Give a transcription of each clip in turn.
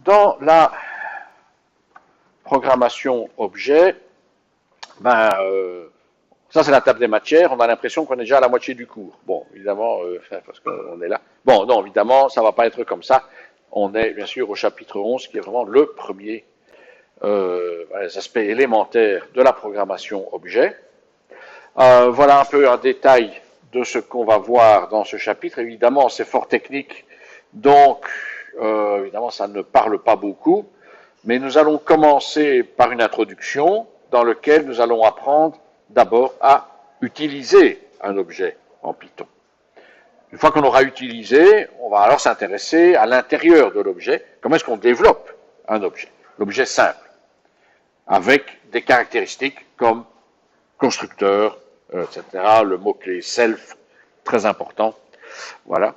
dans la programmation objet, ça c'est la table des matières, on a l'impression qu'on est déjà à la moitié du cours. Bon, évidemment, parce qu'on est là. Bon, non, évidemment, ça va pas être comme ça. On est bien sûr au chapitre 11, qui est vraiment le premier, les aspects élémentaires de la programmation objet. Voilà un peu un détail de ce qu'on va voir dans ce chapitre. Évidemment, c'est fort technique, donc évidemment, ça ne parle pas beaucoup. Mais nous allons commencer par une introduction dans laquelle nous allons apprendre d'abord à utiliser un objet en Python. Une fois qu'on l'aura utilisé, on va alors s'intéresser à l'intérieur de l'objet. Comment est-ce qu'on développe un objet, l'objet simple, avec des caractéristiques comme constructeur, etc. Le mot-clé self, très important. Voilà.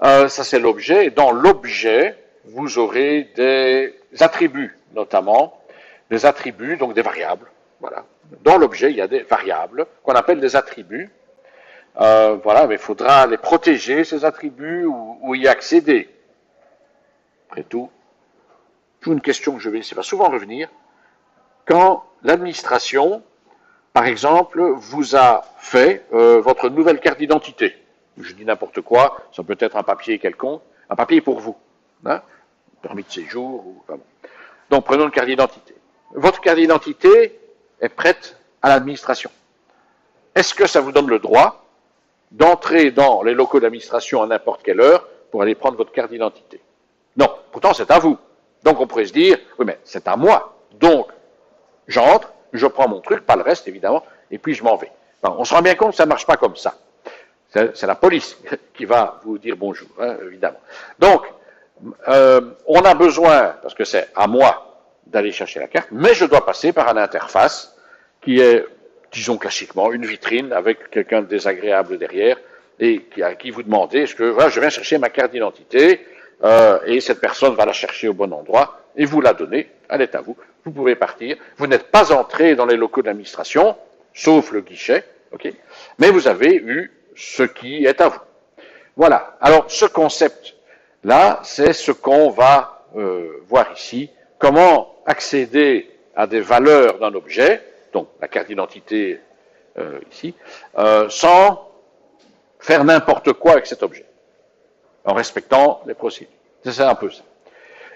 Ça, c'est l'objet. Et dans l'objet, vous aurez des attributs, notamment, des attributs, donc des variables. Voilà. Dans l'objet, il y a des variables qu'on appelle des attributs. Voilà, mais il faudra les protéger, ces attributs, ou y accéder. Après tout, une question que je vais essayer de souvent revenir. Quand l'administration, par exemple, vous a fait votre nouvelle carte d'identité, je dis n'importe quoi, ça peut être un papier quelconque, un papier pour vous, hein, permis de séjour, ou enfin bon. Donc prenons une carte d'identité. Votre carte d'identité est prête à l'administration. Est-ce que ça vous donne le droit d'entrer dans les locaux d'administration à n'importe quelle heure pour aller prendre votre carte d'identité? Non, pourtant c'est à vous. Donc on pourrait se dire, oui mais c'est à moi. Donc j'entre, je prends mon truc, pas le reste évidemment, et puis je m'en vais. Enfin, on se rend bien compte que ça ne marche pas comme ça. C'est la police qui va vous dire bonjour, hein, évidemment. Donc, on a besoin, parce que c'est à moi d'aller chercher la carte, mais je dois passer par une interface qui est, disons classiquement, une vitrine avec quelqu'un de désagréable derrière, et à qui vous demandez, est-ce que voilà, je viens chercher ma carte d'identité, et cette personne va la chercher au bon endroit, et vous la donnez, elle est à vous, vous pouvez partir, vous n'êtes pas entré dans les locaux d'administration, sauf le guichet, ok, mais vous avez eu ce qui est à vous. Voilà. Alors, ce concept-là, c'est ce qu'on va voir ici. Comment accéder à des valeurs d'un objet, donc la carte d'identité ici, sans faire n'importe quoi avec cet objet, en respectant les procédures. C'est un peu ça.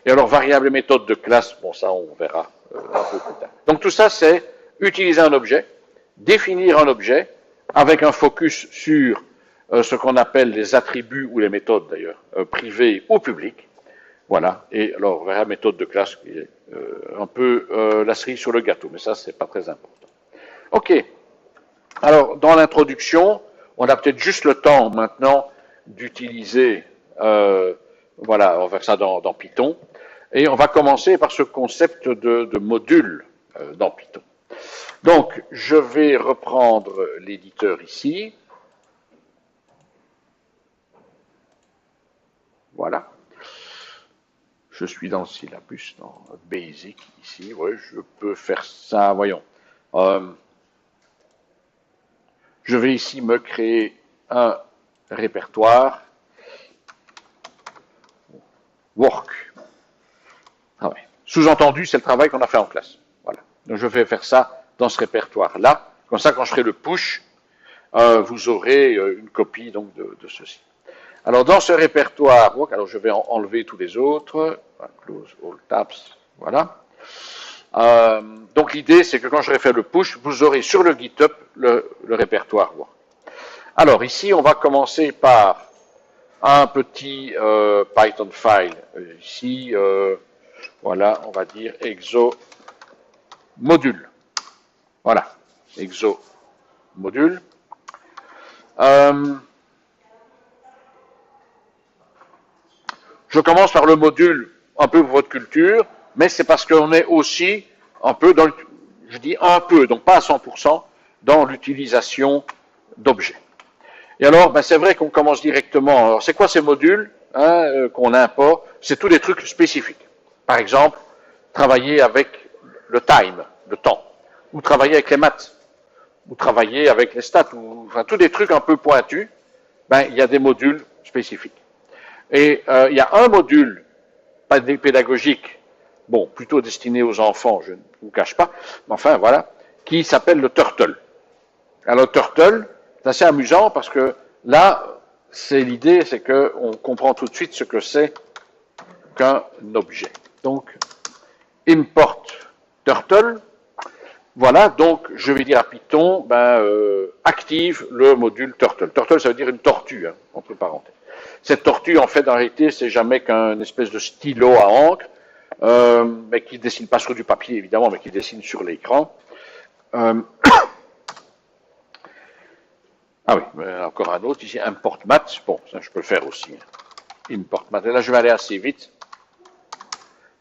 Et alors, variables et méthodes de classe, bon, ça, on verra un peu plus tard. Donc, tout ça, c'est utiliser un objet, définir un objet, avec un focus sur ce qu'on appelle les attributs ou les méthodes d'ailleurs, privées ou publiques. Voilà. Et alors, on verra la méthode de classe qui est un peu la cerise sur le gâteau, mais ça, c'est pas très important. OK. Alors, dans l'introduction, on a peut-être juste le temps maintenant d'utiliser, voilà, on va faire ça dans Python. Et on va commencer par ce concept de module dans Python. Donc, je vais reprendre l'éditeur ici. Voilà. Je suis dans le syllabus, dans Basic ici. Oui, je peux faire ça. Voyons. Je vais ici me créer un répertoire. Work. Ah ouais. Sous-entendu, c'est le travail qu'on a fait en classe. Voilà. Donc, je vais faire ça dans ce répertoire-là. Comme ça, quand je ferai le push, vous aurez une copie donc de ceci. Alors, dans ce répertoire, alors je vais enlever tous les autres. Close all tabs. Voilà. Donc, l'idée, c'est que quand j'aurai fait le push, vous aurez sur le GitHub le répertoire work. Alors, ici, on va commencer par un petit Python file. Ici, voilà, on va dire exo module. Voilà, exo module. Je commence par le module un peu pour votre culture, mais c'est parce qu'on est aussi un peu dans, je dis un peu, donc pas à 100%, dans l'utilisation d'objets. Et alors, ben c'est vrai qu'on commence directement. Alors, c'est quoi ces modules qu'on importe? C'est tous des trucs spécifiques. Par exemple, travailler avec le time, le temps, ou travailler avec les maths, ou travailler avec les stats, ou enfin tous des trucs un peu pointus. Ben il y a des modules spécifiques. Et il y a un module pas pédagogique, bon, plutôt destiné aux enfants, je ne vous cache pas, mais enfin, voilà, qui s'appelle le turtle. Alors, turtle, c'est assez amusant parce que là, c'est l'idée, c'est qu'on comprend tout de suite ce que c'est qu'un objet. Donc, import turtle, voilà, donc je vais dire à Python, active le module turtle. Turtle, ça veut dire une tortue, hein, entre parenthèses. Cette tortue, en fait, en réalité, c'est jamais qu'un espèce de stylo à encre, mais qui dessine pas sur du papier, évidemment, mais qui dessine sur l'écran. Ah oui, encore un autre, ici, import math. Bon, ça, je peux le faire aussi. Import math. Et là, je vais aller assez vite.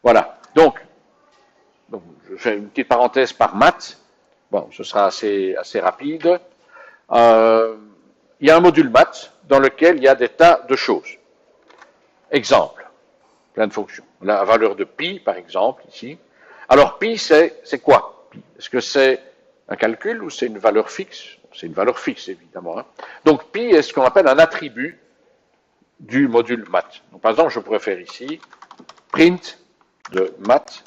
Voilà. Donc, je fais une petite parenthèse par maths. Bon, ce sera assez rapide. Il y a un module maths dans lequel il y a des tas de choses. Exemple, plein de fonctions. La valeur de pi, par exemple, ici. Alors, pi, c'est quoi? Est-ce que c'est un calcul ou c'est une valeur fixe? C'est une valeur fixe, évidemment. Hein. Donc, pi est ce qu'on appelle un attribut du module maths. Donc, par exemple, je pourrais faire ici print de math.pi.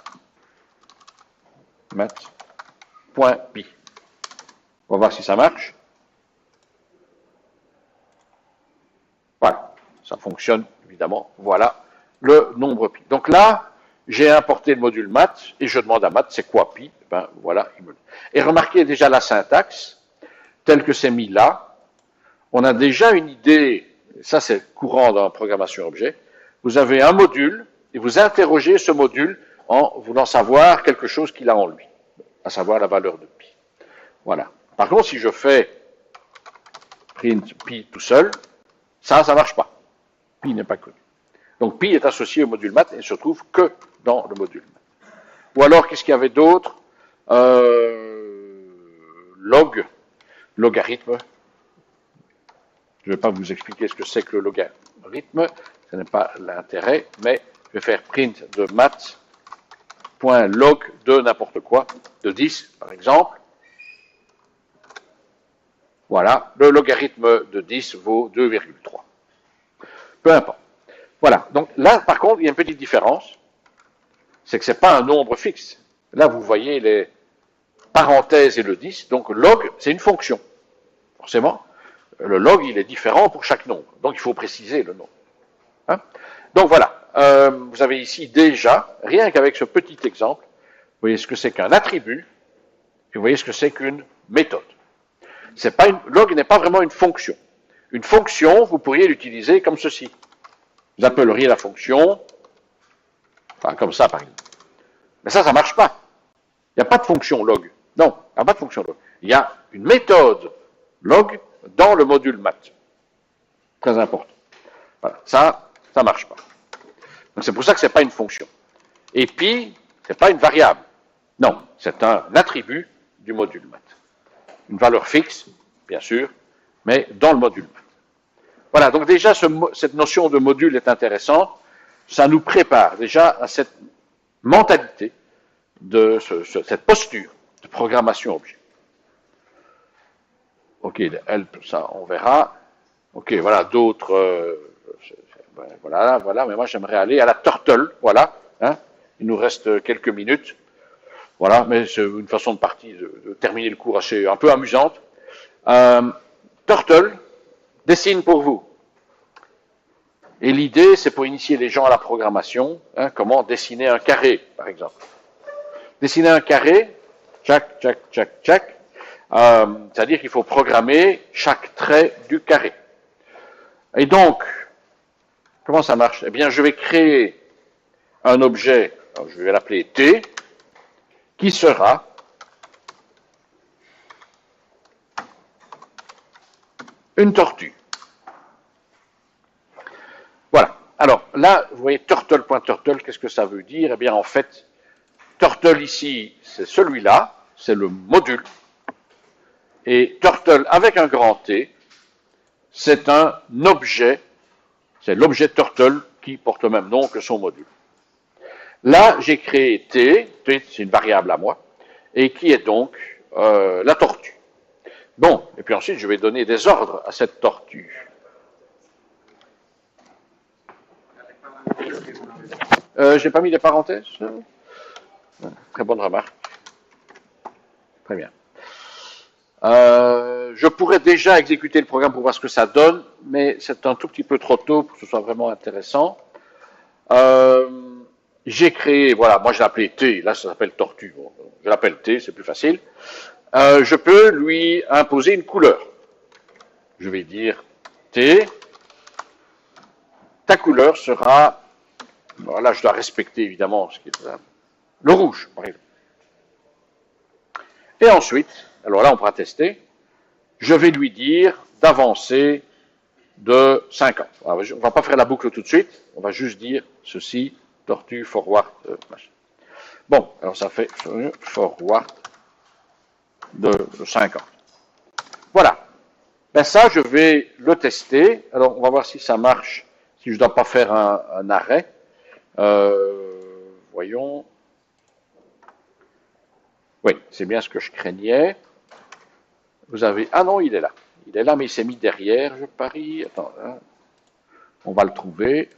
On va voir si ça marche. Voilà, ça fonctionne, évidemment. Voilà le nombre pi. Donc là, j'ai importé le module maths et je demande à maths, c'est quoi pi? Ben voilà, il me... Et remarquez déjà la syntaxe, telle que c'est mis là. On a déjà une idée, ça c'est courant dans la programmation objet. Vous avez un module et vous interrogez ce module en voulant savoir quelque chose qu'il a en lui, à savoir la valeur de pi. Voilà. Par contre, si je fais print pi tout seul, ça ne marche pas. Pi n'est pas connu. Donc pi est associé au module maths et ne se trouve que dans le module maths. Ou alors, qu'est-ce qu'il y avait d'autre? Logarithme. Je ne vais pas vous expliquer ce que c'est que le logarithme, ce n'est pas l'intérêt, mais je vais faire print de maths.log de n'importe quoi, de 10 par exemple. Voilà, le logarithme de 10 vaut 2,3. Peu importe. Voilà, donc là par contre il y a une petite différence, c'est que ce n'est pas un nombre fixe. Là vous voyez les parenthèses et le 10, donc log c'est une fonction. Forcément, le log il est différent pour chaque nombre, donc il faut préciser le nombre. Hein? Donc voilà, vous avez ici déjà, rien qu'avec ce petit exemple, vous voyez ce que c'est qu'un attribut, et vous voyez ce que c'est qu'une méthode. C'est pas une, log n'est pas vraiment une fonction. Une fonction, vous pourriez l'utiliser comme ceci. Vous appelleriez la fonction, enfin comme ça par exemple. Mais ça ne marche pas. Il n'y a pas de fonction log. Non, il n'y a pas de fonction log. Il y a une méthode log dans le module math. Très important. Voilà, ça ne marche pas. Donc c'est pour ça que ce n'est pas une fonction. Et pi, ce n'est pas une variable. Non, c'est un attribut du module math. Une valeur fixe, bien sûr, mais dans le module math. Voilà, donc déjà cette notion de module est intéressante. Ça nous prépare déjà à cette mentalité, de cette posture de programmation objet. Ok, help, ça on verra. Ok, voilà, d'autres... voilà, mais moi j'aimerais aller à la turtle, voilà. Hein, il nous reste quelques minutes. Voilà, mais c'est une façon de terminer le cours un peu amusante. Turtle dessine pour vous. Et l'idée, c'est pour initier les gens à la programmation, hein, comment dessiner un carré, par exemple. Dessiner un carré, tchac, c'est-à-dire qu'il faut programmer chaque trait du carré. Et donc, comment ça marche? Eh bien, je vais créer un objet, je vais l'appeler T, qui sera une tortue. Voilà. Alors, là, vous voyez turtle.turtle, qu'est-ce que ça veut dire? Eh bien, en fait, turtle ici, c'est celui-là, c'est le module. Et turtle avec un grand T, c'est un objet, c'est l'objet turtle qui porte le même nom que son module. Là, j'ai créé T, c'est une variable à moi, et qui est donc la tortue. Bon, et puis ensuite, je vais donner des ordres à cette tortue. J'ai pas mis les parenthèses. Très bonne remarque. Très bien. Je pourrais déjà exécuter le programme pour voir ce que ça donne, mais c'est un tout petit peu trop tôt pour que ce soit vraiment intéressant. J'ai créé, voilà, moi je l'ai appelé T, là ça s'appelle tortue. Bon, je l'appelle T, c'est plus facile. Je peux lui imposer une couleur. Je vais dire T, ta couleur sera, voilà, je dois respecter évidemment ce qui est le rouge, par exemple. Et ensuite, alors là on pourra tester, je vais lui dire d'avancer de 50. Alors, on ne va pas faire la boucle tout de suite, on va juste dire ceci, tortue, forward, machin. Bon, alors ça fait forward de 50. Voilà. Ben ça, je vais le tester. Alors, on va voir si ça marche, si je ne dois pas faire un arrêt. Voyons. Oui, c'est bien ce que je craignais. Vous avez... Ah non, il est là. Il est là, mais il s'est mis derrière, je parie. Attends, hein. On va le trouver.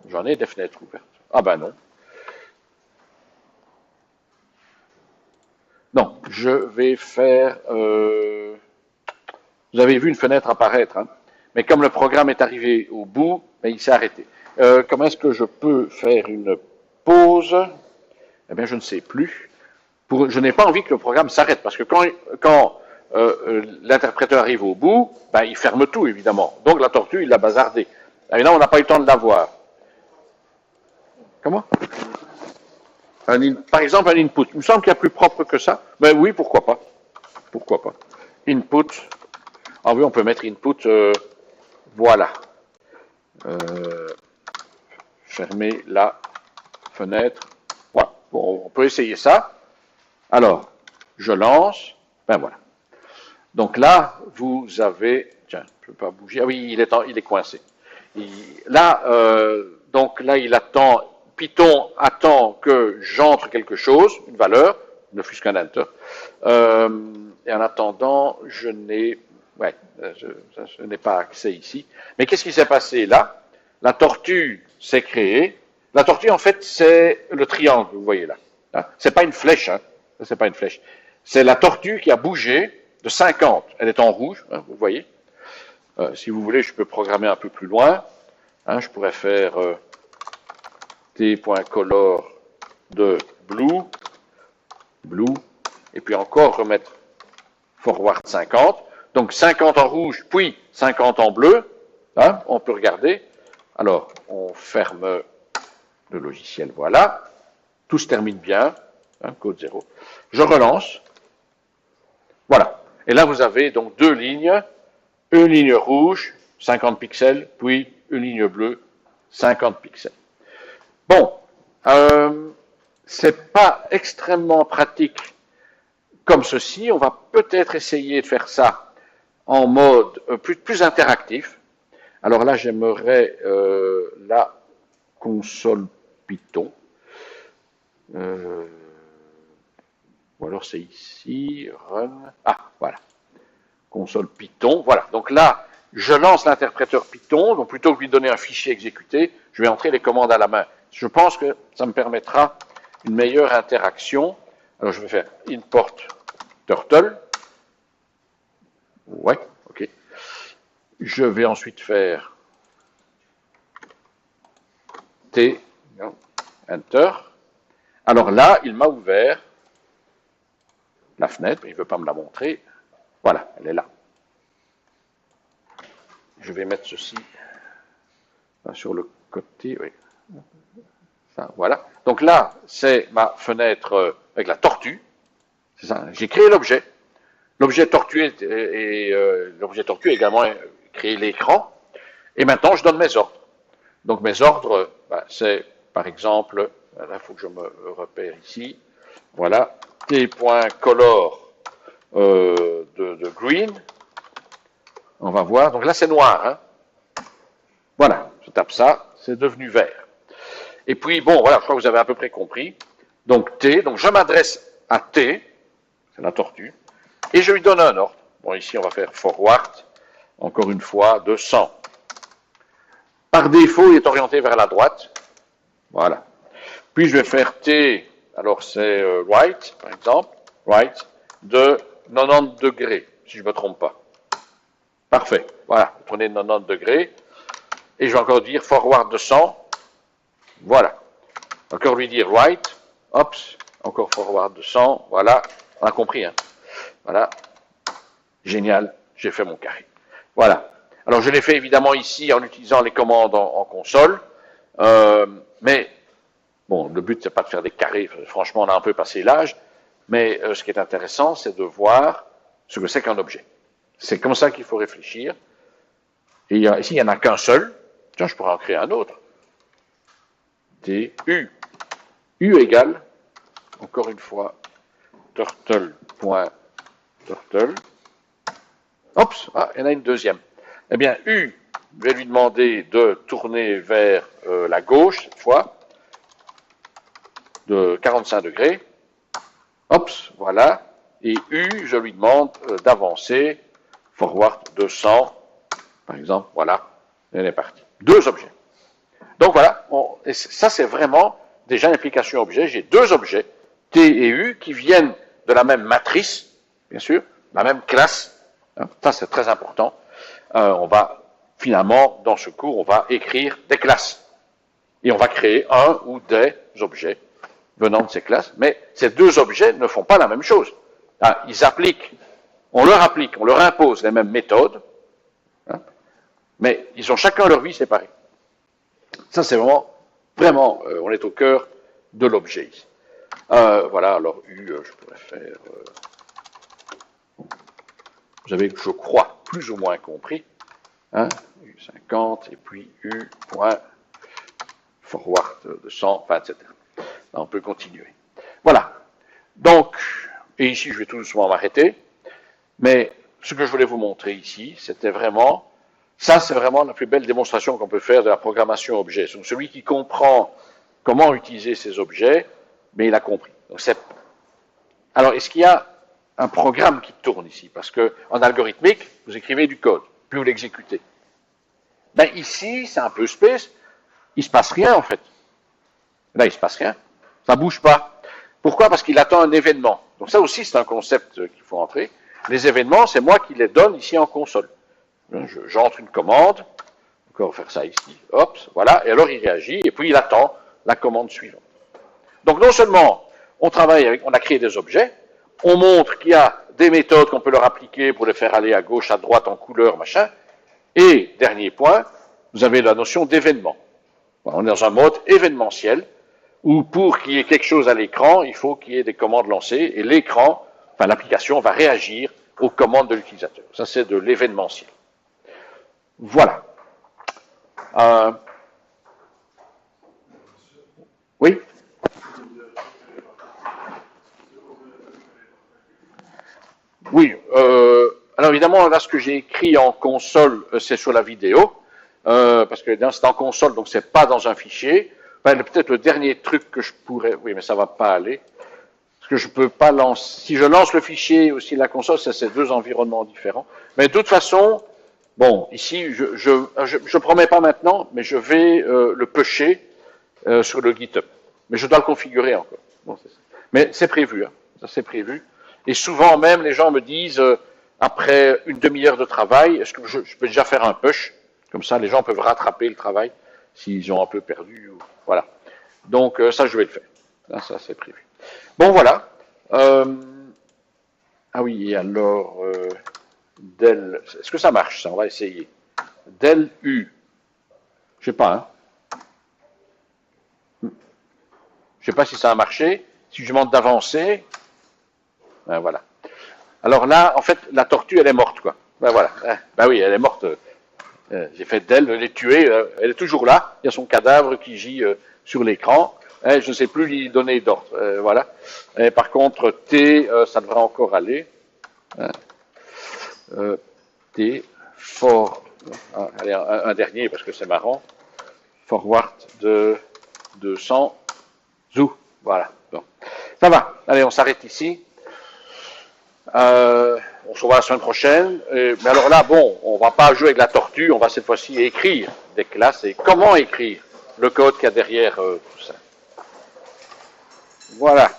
J'en ai des fenêtres ouvertes. Ah ben non. Non, je vais faire... Vous avez vu une fenêtre apparaître, hein, mais comme le programme est arrivé au bout, ben, il s'est arrêté. Comment est-ce que je peux faire une pause? Eh bien, je ne sais plus. Je n'ai pas envie que le programme s'arrête, parce que quand l'interpréteur arrive au bout, ben, il ferme tout, évidemment. Donc la tortue, il l'a bazardé. Et là, on n'a pas eu le temps de la voir. Comment? Par exemple, un input. Il me semble qu'il y a plus propre que ça. Ben oui, pourquoi pas. Pourquoi pas. Input. Ah oui, on peut mettre input. Voilà. Fermer la fenêtre. Voilà. Bon, on peut essayer ça. Alors, je lance. Ben voilà. Donc là, vous avez... Tiens, je ne peux pas bouger. Ah oui, il est coincé. Là, donc là, il attend... Python attend que j'entre quelque chose, une valeur, ne fût-ce qu'un enter. Et en attendant, je n'ai pas accès ici. Mais qu'est-ce qui s'est passé là? La tortue s'est créée. La tortue, en fait, c'est le triangle, vous voyez là. Hein? C'est pas une flèche, hein. C'est pas une flèche. C'est la tortue qui a bougé de 50. Elle est en rouge, hein, vous voyez. Si vous voulez, je peux programmer un peu plus loin. Hein, je pourrais faire t.color de blue, et puis encore remettre forward 50. Donc 50 en rouge, puis 50 en bleu. Hein, on peut regarder. Alors, on ferme le logiciel, voilà. Tout se termine bien. Hein, code 0. Je relance. Voilà. Et là, vous avez donc deux lignes. Une ligne rouge, 50 pixels, puis une ligne bleue, 50 pixels. Bon, c'est pas extrêmement pratique comme ceci. On va peut-être essayer de faire ça en mode plus interactif. Alors là, j'aimerais la console Python. Ou alors c'est ici, run. Ah, voilà. Console Python. Voilà. Donc là, je lance l'interpréteur Python. Donc plutôt que de lui donner un fichier exécuté, je vais entrer les commandes à la main. Je pense que ça me permettra une meilleure interaction. Alors je vais faire import turtle. Ouais, ok. Je vais ensuite faire T, enter. Alors là, il m'a ouvert la fenêtre, il ne veut pas me la montrer. Voilà, elle est là. Je vais mettre ceci sur le côté, oui. Ça, voilà. Donc là, c'est ma fenêtre avec la tortue. C'est ça. J'ai créé l'objet. L'objet tortue et l'objet tortue a également créé l'écran. Et maintenant, je donne mes ordres. Donc mes ordres, c'est par exemple, là, il faut que je me repère ici. Voilà, t.color de green. On va voir. Donc là, c'est noir. Hein. Voilà, je tape ça, c'est devenu vert. Et puis, bon, voilà, je crois que vous avez à peu près compris. Donc T, donc je m'adresse à T, c'est la tortue, et je lui donne un ordre. Bon, ici, on va faire forward, encore une fois, de 100. Par défaut, il est orienté vers la droite. Voilà. Puis je vais faire T, alors c'est right, par exemple, right, de 90 degrés, si je ne me trompe pas. Parfait. Voilà, tournez de 90 degrés. Et je vais encore dire forward de 100. Voilà. Encore lui dire right, hop, encore forward de 100. Voilà, on a compris, hein. Voilà. Génial, j'ai fait mon carré. Voilà. Alors je l'ai fait évidemment ici en utilisant les commandes en console. Mais bon, le but c'est pas de faire des carrés. Franchement, on a un peu passé l'âge. Mais ce qui est intéressant, c'est de voir ce que c'est qu'un objet. C'est comme ça qu'il faut réfléchir. Et ici, il n'y en a qu'un seul. Tiens, je pourrais en créer un autre. T, U. U égale, encore une fois, turtle.turtle. Oups, il y en a une deuxième. Eh bien, U, je vais lui demander de tourner vers la gauche, cette fois, de 45 degrés. Oups, voilà. Et U, je lui demande d'avancer, forward de 100, par exemple, voilà, elle est partie. Deux objets. Donc voilà, et ça c'est vraiment déjà une application objet. J'ai deux objets, T et U, qui viennent de la même matrice, bien sûr, la même classe. Ça c'est très important. On va, finalement, dans ce cours, on va écrire des classes. Et on va créer un ou des objets venant de ces classes. Mais ces deux objets ne font pas la même chose. Ils appliquent, on leur impose les mêmes méthodes, mais ils ont chacun leur vie séparée. Ça, c'est vraiment, on est au cœur de l'objet ici. Voilà, alors U, je pourrais faire... vous avez, je crois, plus ou moins compris. U50, et puis U, point, forward de 100, enfin, etc. Là, on peut continuer. Voilà. Donc, et ici, je vais tout doucement m'arrêter. Mais ce que je voulais vous montrer ici, c'était vraiment... Ça, c'est vraiment la plus belle démonstration qu'on peut faire de la programmation objet. Donc, celui qui comprend comment utiliser ces objets, mais il a compris. Donc, alors, est-ce qu'il y a un programme qui tourne ici? Parce qu'en algorithmique, vous écrivez du code, puis vous l'exécutez. Ben, ici, c'est un peu space. Il ne se passe rien, en fait. Là, il ne se passe rien. Ça ne bouge pas. Pourquoi? Parce qu'il attend un événement. Donc, ça aussi, c'est un concept qu'il faut entrer. Les événements, c'est moi qui les donne ici en console. J'entre une commande, encore faire ça ici, hop, voilà, et alors il réagit, et puis il attend la commande suivante. Donc non seulement on travaille avec, on a créé des objets, on montre qu'il y a des méthodes qu'on peut leur appliquer pour les faire aller à gauche, à droite, en couleur, machin, et dernier point, vous avez la notion d'événement. On est dans un mode événementiel, où pour qu'il y ait quelque chose à l'écran, il faut qu'il y ait des commandes lancées, et l'écran, enfin l'application va réagir aux commandes de l'utilisateur. Ça c'est de l'événementiel. Voilà. Oui? Oui. Alors évidemment, là, ce que j'ai écrit en console, c'est sur la vidéo, parce que c'est en console, donc c'est pas dans un fichier. Enfin, peut-être le dernier truc que je pourrais... Oui, mais ça va pas aller. Parce que je peux pas lancer... Si je lance le fichier aussi la console, c'est deux environnements différents. Mais de toute façon... Bon, ici, je promets pas maintenant, mais je vais le pusher sur le GitHub. Mais je dois le configurer encore. Bon, mais c'est prévu, hein. Ça c'est prévu. Et souvent même, les gens me disent, après une demi-heure de travail, est-ce que je peux déjà faire un push? Comme ça, les gens peuvent rattraper le travail s'ils ont un peu perdu. Voilà. Donc ça, je vais le faire. Ça c'est prévu. Bon, voilà. Ah oui, et alors... del, est-ce que ça marche, ça? On va essayer. Del U. Je sais pas, hein. Je sais pas si ça a marché. Si je demande d'avancer, ben voilà. Alors là, en fait, la tortue, elle est morte, quoi. Ben voilà. Ben oui, elle est morte. J'ai fait d'elle, elle est tuée. Elle est toujours là. Il y a son cadavre qui gît sur l'écran. Je ne sais plus lui donner d'ordre. Voilà. Et par contre, T, ça devrait encore aller. T, for, allez, un dernier parce que c'est marrant, forward de 200, zou, voilà. Bon. Ça va, allez, on s'arrête ici. On se revoit la semaine prochaine. Mais alors là, bon, on va pas jouer avec la tortue, on va cette fois-ci écrire des classes. Et comment écrire? le code qu'il y a derrière tout ça. Voilà.